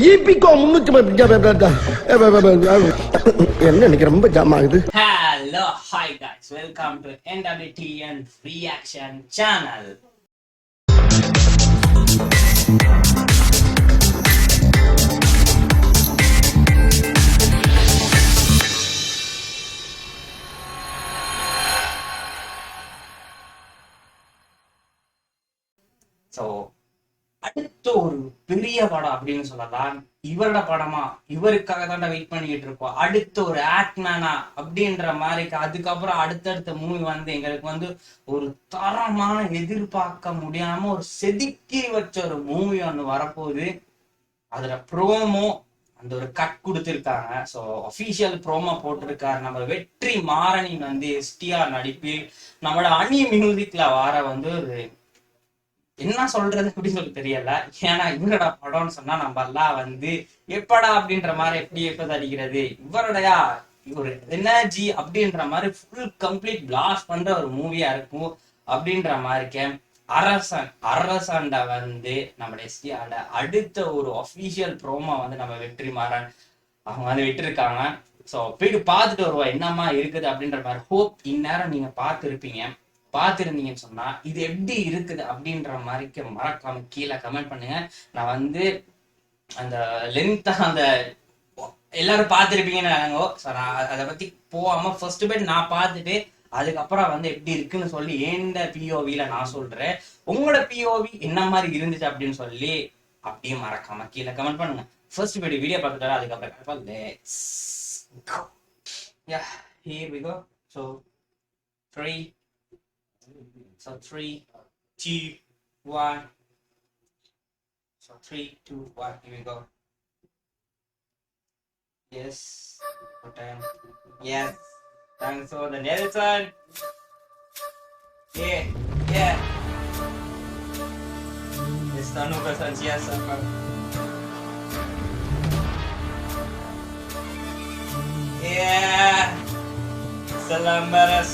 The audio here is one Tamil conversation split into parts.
ஈபிகோ 300 என்ன இன்னைக்கு ரொம்ப ஜாம் ஆகுது. Hello, hi guys, welcome to NWTN Reaction Channel. So, அடுத்த ஒரு பெரிய படம் அப்படின்னு சொல்லலாம். இவரோட படமா, இவருக்காக தான் வெயிட் பண்ணிட்டு இருக்கோம். அடுத்த ஒரு ஆக்ட்மேனா அப்படின்ற மாதிரி. அதுக்கப்புறம் அடுத்தடுத்த மூவி வந்து எங்களுக்கு வந்து ஒரு தரமான எதிர்பார்க்க முடியாம ஒரு செதுக்கி வச்ச ஒரு மூவி ஒன்று வரப்போகுது. அதுல ப்ரோமோ அந்த ஒரு கட் கொடுத்துருக்காங்க. ஸோ அஃபீஷியல் ப்ரோமோ போட்டிருக்காரு நம்ம வெற்றி மாறனின் வந்து எஸ்டிஆர் நடிப்பில் நம்மளோட அணி மியூசிக்ல வர வந்து ஒரு என்ன சொல்றது அப்படின்னு சொல்லி தெரியல. ஏன்னா இவரோட படம்னு சொன்னா நம்ம எல்லாம் வந்து எப்படா அப்படின்ற மாதிரி எப்ப அடிக்கிறது இவருடைய ஒரு எனர்ஜி அப்படின்ற மாதிரி ஃபுல் கம்ப்ளீட் பிளாஸ்ட் பண்ற ஒரு மூவியா இருக்கும் அப்படின்ற மாதிரி இருக்கேன். அரசண்ட வந்து நம்ம எஸ்டிஆர்ட அடுத்த ஒரு அஃபீஷியல் ப்ரோமோ வந்து நம்ம வெற்றி மாறன் அவங்க வந்து விட்டுருக்காங்க. ஸோ போயிட்டு பார்த்துட்டு வருவோம் என்னமா இருக்குது அப்படின்ற மாதிரி. ஹோப் இந்நேரம் நீங்க பார்த்துருந்தீங்கன்னு சொன்னா இது எப்படி இருக்குது அப்படின்ற மாதிரி மறக்காம கீழே கமெண்ட் பண்ணுங்க. நான் வந்து அந்த லென்த்தா அந்த எல்லாரும் பார்த்துருப்பீங்கன்னு நினைங்கோ. ஸோ நான் அதை பத்தி போகாம ஃபர்ஸ்ட் பேட் நான் பார்த்துட்டு அதுக்கப்புறம் வந்து எப்படி இருக்குன்னு சொல்லி எந்த பிஓவில நான் சொல்றேன். உங்களோட பிஓவி என்ன மாதிரி இருந்துச்சு அப்படின்னு சொல்லி அப்படியே மறக்காம கீழே கமெண்ட் பண்ணுங்க. ஃபர்ஸ்ட் பேட் வீடியோ பார்த்துட்டு அதுக்கப்புறம் let's go. Yeah, here we go. So 3 3, 2, 1. So 3, 2, 1. Here we go. Yes. Button. Yes. Thanks for the Nelson. Yeah. Estamos presencias acá. Yeah. Selamat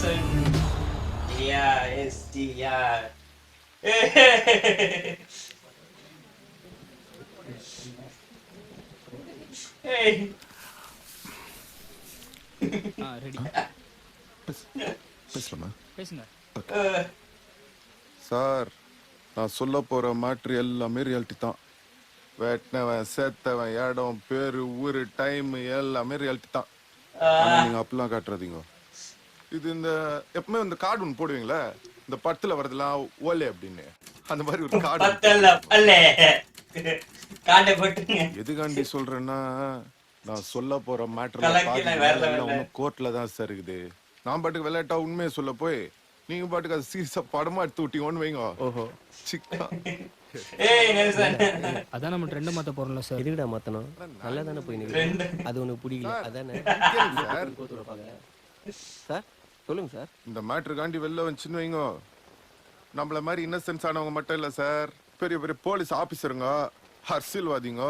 Yeah, SDR. Hey. Ready. பேசலாமா? பேசுங்க. சார், நான் சொல்ல போற மேட்ரு எல்லாமே ரியாலிட்டி தான். வெட்டினவன் சேர்த்தவன் இடம் பேரு ஊரு டைம் எல்லாமே ரியாலிட்டி தான். நீங்க அப்படிலாம் காட்டுறதீங்க. இது இந்த எப்பவுமே இந்த கார்டு ஒன்று போடுவீங்களே, இந்த படத்துல வரதெல்லாம் ஓலே அப்படின்னு, அந்த மாதிரி ஒரு கார்டு எதுக்காண்டி சொல்றேன்னா, நான் சொல்ல போற மேட்டர் கோர்ட்ல தான் சார் இருக்குது. நான் பாட்டுக்கு விளையாட்டா உண்மையை சொல்ல போய் நீங்க பாட்டுக்கு அது சீரியஸா படமா எடுத்து விட்டீங்கன்னு வைங்க. ஓஹோ சிக்கா. அதான் நம்ம ட்ரெண்ட் மாத்த போறோம்ல சார். எதுக்குடா மாத்தணும்? நல்லா தானே போய் நிக்குது. அது உனக்கு பிடிக்கல அதானே சார்? சொல்லுங்க சார். இந்த மேட்ருக்காண்டி வெளில வந்துச்சுன்னு வைங்க, நம்மள மாதிரி இன்னசென்ஸ் ஆனவங்க மட்டும் இல்ல சார், பெரிய பெரிய போலீஸ் ஆபீசருங்க, அரசியல்வாதிங்க,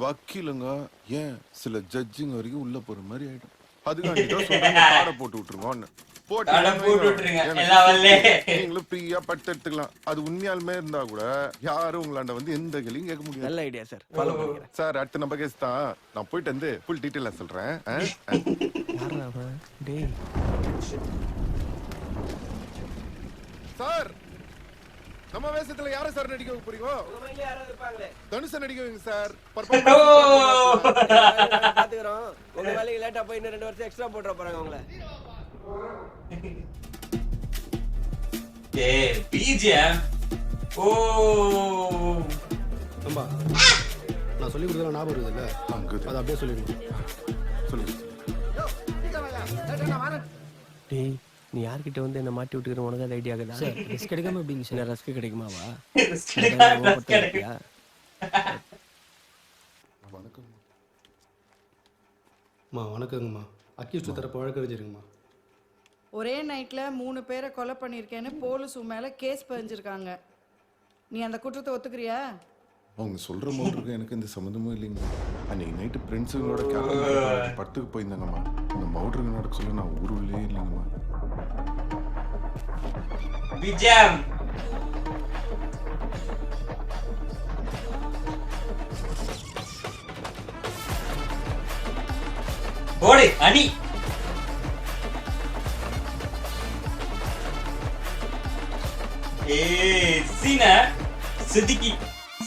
வக்கீலுங்க, ஏன் சில ஜட்ஜுங்க வரைக்கும் உள்ள போற மாதிரி ஆயிடும். அதுக்காண்டி தான் சொல்றேன், காடை போட்டு விட்டுருங்கன்னு. நீங்களும் ஃப்ரீயா பட்டு எடுத்துக்கலாம். அது உண்மையாலுமே இருந்தா கூட யாரும் உங்களாண்ட வந்து எந்த கேள்வியும் கேட்க முடியாது. நல்ல ஐடியா சார். சார் அடுத்த நம்ம கேஸ் தான். நான் போயிட்டு வந்து ஃபுல் டீட்டெயிலா சொல்றேன். சார், நம்ம வேஷத்துல யார சார் நடிக்க போறீங்க? தனுஷ நடிக்க வைங்க சார். பாத்துக்கிறோம். உங்க வேலைக்கு லேட்டா போய் இன்னும் 2 வருஷம் எக்ஸ்ட்ரா போட்டுற போறாங்க உங்களை. பிஜிஎம். ஓ அம்பா, நான் சொல்லி கொடுத்தல ஞாபகம் இருக்குதுல்ல, அது அப்படியே சொல்லிடுங்க. சொல்லுங்க. டேய், நீ யார்கிட்ட வந்து என்ன மாட்டி விட்டுக்கிற உனக்கு அது ஐடியா ஆகுதா? சார் ரிஸ்க் எடுக்காம எப்படிங்க சார்? ரிஸ்க் கிடைக்குமாவா? வணக்கங்கம்மா. அக்யூஸ்ட் தரப்பு வழக்கறிஞருங்கம்மா. ஒரே நைட்ல 3 பேரை கொலை பண்ணியிருக்கேன்னு போலீஸ் மேல கேஸ் பதிஞ்சிருக்காங்க. நீ அந்த குற்றத்தை ஒத்துக்கிறியா? அவங்க சொல்ற மவுட்ருக்கு எனக்கு எந்த சம்மந்தமும் இல்லைங்க. அன்னைக்கு நைட்டு ஃப்ரெண்ட்ஸுங்களோட படத்துக்கு போயிருந்தாங்கம்மா. அந்த மவுட்ருக்கு நடக்க சொல்ல நான் ஊருள்ளே இல்லைங்கம்மா. பிஜிஎம். போடு அணி. சீன செதுக்கி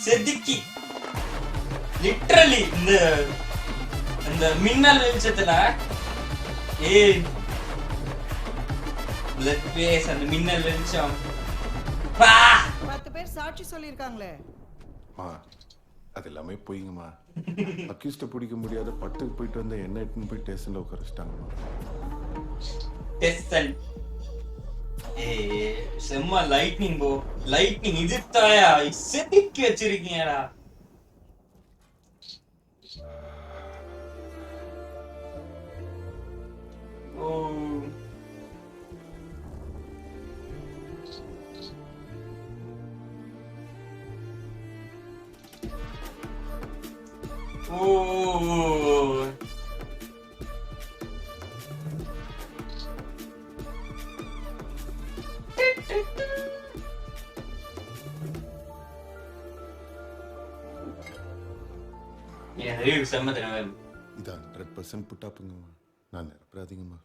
செதுக்கி லிட்டரலி இந்த மின்னல் வெளிச்சத்துல அந்த மின்னல் வெளிச்சம் 10 பேர் சாட்சி சொல்லியிருக்காங்களே. அது எல்லாமே போயிங்கம்மா. அக்யூஸ்ட பிடிக்க முடியாத பட்டுக்கு போயிட்டு வந்த என்ன எட்டுன்னு போய் ஸ்டேஷன்ல உட்காரிச்சிட்டாங்கம்மா. செம்ம லைட்னிங் போ, லைட்னிங் இது தாயா செதுக்கி வச்சிருக்கீங்கடா. ஓ ஓ இதான் 100% புட்டாப்புங்கம்மா. நான் நிரப்பராதீங்கம்மா.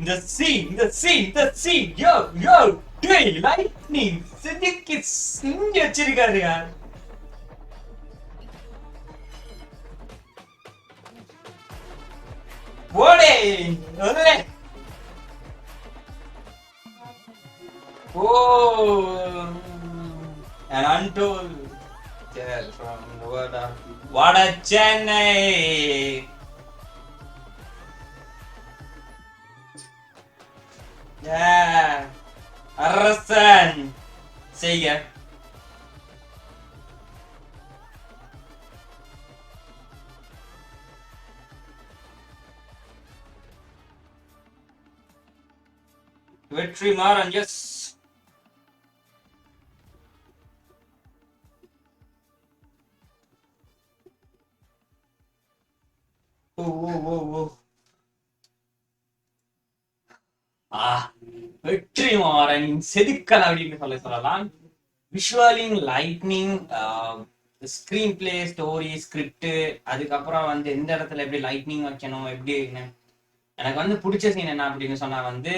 The scene, yo, dude, lightning, செதுக்கி செஞ்சு வச்சிருக்காரு யார். போடே ஒரே. An untold tale from the world of Vada Chennai. Yeah, அரசன் செய்க. வெற்றிமாறன் எஸ். வெற்றிமாறன் செதுக்கல் அப்படின்னு சொல்லலாம். Visualing, lightning, screenplay, story, script, அதுக்கப்புறம் வந்து எந்த இடத்துல எப்படி லைட்னிங் வைக்கணும் எப்படி. எனக்கு வந்து பிடிச்ச சீன் என்ன அப்படின்னு சொன்னா வந்து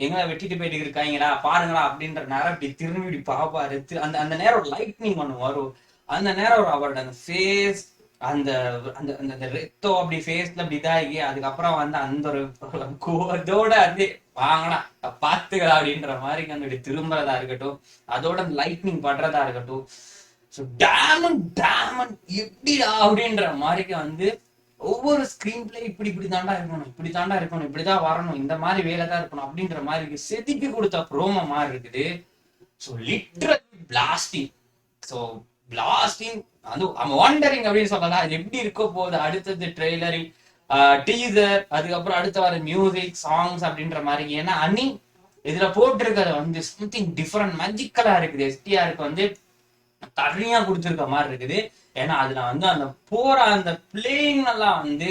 எங்களை வெட்டிட்டு போயிட்டு இருக்காங்களா பாருங்களா அப்படின்ற நேரம் இப்படி திரும்பி இப்படி பாப்பாரு. அந்த அந்த நேரம் ஒரு லைட்னிங் ஒன்று வரும். அந்த நேரம் ஒரு அவரோட அந்த ஃபேஸ், அந்த அந்த அந்த ரெத்தோ அப்படி ஃபேஸ்ல அப்படி இதாகி அதுக்கப்புறம் வந்து அந்த ஒரு கோதோட வந்து வாங்கடா பாத்துக்கலாம் அப்படின்ற மாதிரி அங்க திரும்புறதா இருக்கட்டும், அதோட அந்த லைட்னிங் படுறதா இருக்கட்டும். ஸோ டேமன் எப்படிடா அப்படின்ற மாதிரிக்கு வந்து ஒவ்வொரு ஸ்கிரீன் பிளே இப்படி தாண்டா இருக்கணும், இப்படி தாண்டா இருக்கணும், இப்படிதான் வரணும், இந்த மாதிரி வேலை தான் இருக்கணும் அப்படின்ற மாதிரி செதுக்கி கொடுத்த ப்ரோமோ மாதிரி இருக்குது. So literal blasting. So blasting அது வாண்டரிங் அப்படின்னு சொல்லலாம். அது எப்படி இருக்க போகுது அடுத்தது ட்ரெய்லரிங், டீசர், அதுக்கப்புறம் அடுத்த வர மியூசிக், சாங்ஸ் அப்படின்ற மாதிரி. ஏன்னா அனி இதுல போட்டிருக்கிறது வந்து சம்திங் டிஃப்ரெண்ட், மேஜிக்கலா இருக்குது. எஸ்டிஆருக்கு வந்து தனியா கொடுத்துருக்க மாதிரி இருக்குது. ஏன்னா அதுல வந்து அந்த போற அந்த பிளேயிங் எல்லாம் வந்து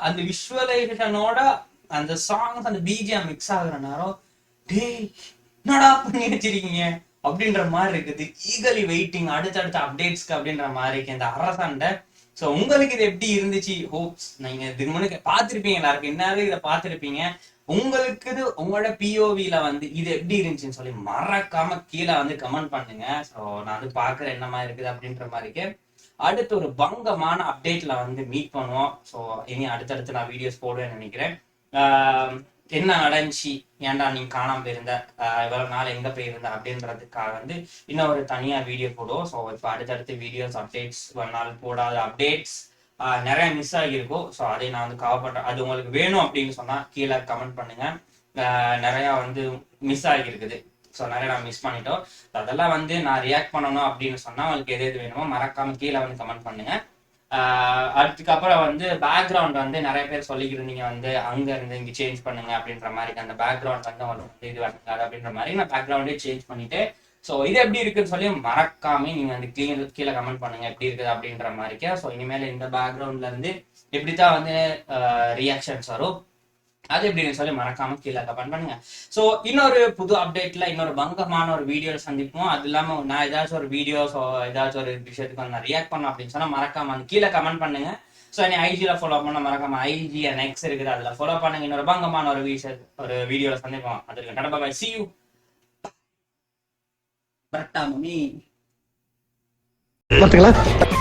அந்த விஷுவலைசேஷனோட அந்த சாங்ஸ் அந்த பிஜிஎம் மிக்ஸ் ஆகுற நேரம் டேய் என்னடா பண்ணி வச்சிருக்கீங்க அப்படின்ற மாதிரி இருக்குது. ஈகலி வெயிட்டிங் அடுத்தடுத்த அப்டேட்ஸ்க்கு அப்படின்ற மாதிரி இருக்கு இந்த அரசண்டை. ஸோ உங்களுக்கு இது எப்படி இருந்துச்சு? ஹோப்ஸ் நீங்க இதுக்கு முன்னாடி பார்த்துருப்பீங்க, எல்லாருக்கும் என்னாலும் இதை பார்த்துருப்பீங்க. உங்களுக்கு இது உங்களோட பிஓவில வந்து இது எப்படி இருந்துச்சுன்னு சொல்லி மறக்காம கீழே வந்து கமெண்ட் பண்ணுங்க. ஸோ நான் வந்து பாக்குறேன் என்ன மாதிரி இருக்குது அப்படின்ற மாதிரிக்கு. அடுத்து ஒரு பங்கமான அப்டேட்ல வந்து மீட் பண்ணுவோம். ஸோ இனி அடுத்தடுத்து நான் வீடியோஸ் போடுவேன்னு நினைக்கிறேன். என்ன நடந்துச்சு, ஏன்டா நீ காணாம போயிருந்த, இவ்வளவு நாள் எங்க போயிருந்த அப்படின்றதுக்காக வந்து இன்னும் ஒரு தனியா வீடியோ போடுவோம். ஸோ இப்போ அடுத்தடுத்து வீடியோஸ் அப்டேட்ஸ், ஒரு நாள் போடாத அப்டேட்ஸ் நிறைய மிஸ் ஆகியிருக்கும். ஸோ அதை நான் வந்து கவர் பண்றேன். அது உங்களுக்கு வேணும் அப்படின்னு சொன்னா கீழே கமெண்ட் பண்ணுங்க. நிறைய வந்து மிஸ் ஆகியிருக்குது. ஸோ நிறைய நான் மிஸ் பண்ணிட்டோம். அதெல்லாம் வந்து நான் ரியாக்ட் பண்ணணும் அப்படின்னு சொன்னா உங்களுக்கு எது எது வேணுமோ மறக்காம கீழே வந்து கமெண்ட் பண்ணுங்க. அதுக்கப்புறம் வந்து பேக்ரவுண்ட் வந்து நிறைய பேர் சொல்லிக்கிட்டு நீங்க வந்து அங்க இருந்து இங்க சேஞ்ச் பண்ணுங்க அப்படின்ற மாதிரி. அந்த பேக்ரவுண்ட் வந்து உங்களுக்கு இது பண்ணுங்க அப்படின்ற மாதிரி நான் பேக்ரவுண்டே சேஞ்ச் பண்ணிட்டு ஸோ இது எப்படி இருக்குன்னு சொல்லி மறக்காம நீங்க வந்து கீழே கமெண்ட் பண்ணுங்க எப்படி இருக்குது அப்படின்ற மாதிரிக்கே. ஸோ இனிமேல் இந்த பேக்ரவுண்ட்ல இருந்து எப்படித்தான் வந்து ரியாக்ஷன்ஸ் வரும் அது எப்படின்னு சொல்லி மறக்காம கீழே கமெண்ட் பண்ணுங்க. ஸோ இன்னொரு புது அப்டேட்ல இன்னொரு பங்கமான ஒரு வீடியோல சந்திப்போம். அது இல்லாம நான் ஏதாச்சும் ஒரு வீடியோ ஏதாச்சும் ஒரு விஷயத்துக்கு வந்து நான் ரியாக்ட் பண்ண அப்படின்னு சொன்னா மறக்காம வந்து கீழே கமெண்ட் பண்ணுங்க. ஸோ என்னை ஐஜியில் ஃபாலோ பண்ண மறக்காம ஐஜி நெக்ஸ்ட் இருக்குது அதில் ஃபாலோ பண்ணுங்க. இன்னொரு பங்கமான ஒரு வீடியோல சந்திப்போம். அதுக்கு டாடா பை see you. பார்த்துக்கலாம்.